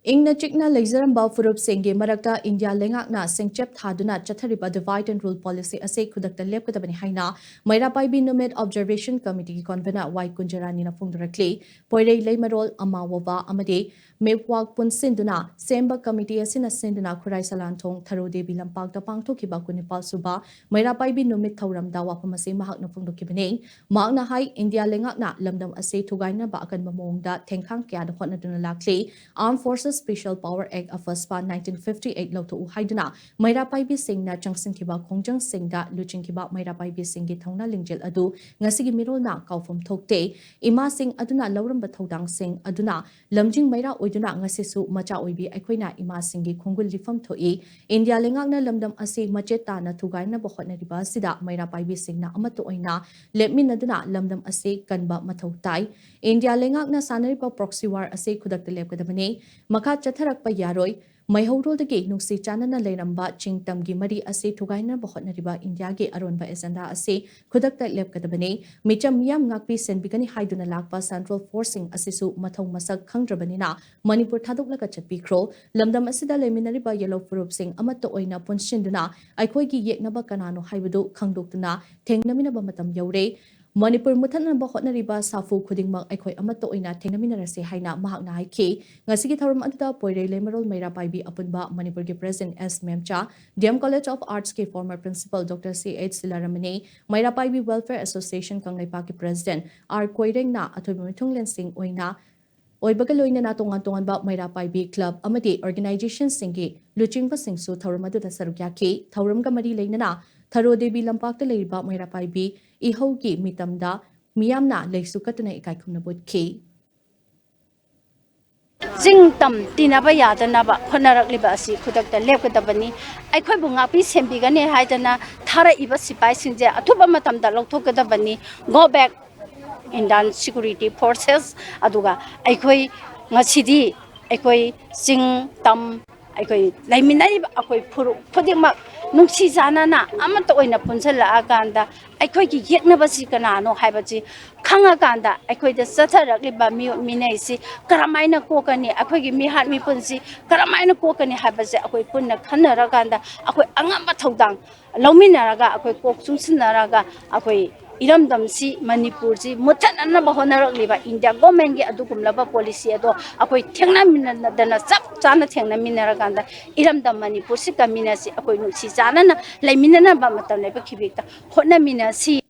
Ingna chikna leizaramba furup singge marakta India lengakna singchep thaduna chathariba divide and rule policy ase khudakta lepkadabani haina Meira Paibi Numit Observation Committee convener Y Kunjarani na phongdarakli poirei leimarol amawawa amade mewak punsinduna semba committee asina sinduna khurai salanthong tharo debi lampakta pangthokiba kunipal suba Meira Paibi Numit thauram dawa phamase mahakna phongdokibane makna hai India lengakna lamdam ase thugaina ba akan mamongda thengkhang kya da hotnaduna lakli Armed Forces Special Power Act of FSPA 1958 Lautu Haiduna, Meira Paibi Singh na Changsin Kiba Kongjang Singh da Luchin Kiba Meira Paibi Singh gi Thongna Lingjel Adu, Ngasigi Mirol na Kaufum Thokte, Ima Singh Aduna Lauram Bathodang Singh Aduna, Lamjing Meira Oiduna Ngasisu Macha Oibi Akwina Ima Singh gi Kongul Lifam Thoi, India Lengakna Lamdam Asi Macheta na Tugai na Bohotna Riba Sida Meira Paibi Singh na Amato Oina, Lepmin Aduna Lamdam Asi Kanba Mathautai, India Lengakna Sanariba Proxy War Asi Kudak the Lepkadabane, Maka Chatharak Payaroi, Maihoro the Gate Nuksi Chanana Lenamba, Ching Tamgi Mari Ase Tugaina Bohotna Riba India Ge Aronba Esanda Ase, Kudak the Lepkadabane, Micham Yam Nakpi Sen Bigani Haiduna Lakpa Central Forcing Asisu Matong Masak Kandrabanina, Manipur Taduk Lakachat Bikro, Lamdam Asida Leminariba Yellow Furup Sing Amato Oina Punshinduna, Aikoigi Yeknaba Kanano Haibudu Kangdukuna, Tengnamina Bamatam Yore, Manipur Mutan Bahotna Riba Safu Kudingmak Aikoi Amato Ina Tengaminarase Haina Mahakna Haiki, Ngasiki Tharum Adda Poire Lemerol Meira Paibi Apunba Manipur Ki President S. Memcha, DM College of Arts Ki former Principal Dr. C.H. Silaramane, Meira Paibi Welfare Association Kanglaipa Ki President R. Koireng na Atobimutung Lensing Oina, Oibagaloina na tongan ba Meira Paibi Club Amati Organization Singi, Luching Basingsu Tharum Adda Sarugyaki, Tharum Gamari Lainana, Tharo Debi Lampakta Leiba Meira Paibi, Ihogi Mitamda, Miyamna Leksukatana Ikaikunabut Ki. Zing tam tinaba yadana ba khonarak libasi khudak da lepkadabani aikhoi bunga pi sembigani haidana thara iba sipai singje athuba matam da lokthokadabani go back Indian security forces aduga aikhoi ngasidi aikhoi sing tam aikhoi laiminari aikhoi phuru phudimak nungsi janana amato oina punsala aganda aikhoi gi yeknabasi kanano haibaji khanga ganda aikhoi da satharakliba minaisi karamaina kokani aikhoi gi mihat mi punsi karamaina kokani haibaje aikhoi punna khanara ganda aikhoi angamba thodang lauminaraga aikhoi kok chungsinaraga aikhoi iramdamsi Manipur ji mutanana bahonarokliba India government gi adugumlaba policy ado akoi thengna minadana chap chana thengna minaraganda iramdam Manipur si kaminasi akoi nusi chana na laiminana ba matamle ba khibikta hotna minasi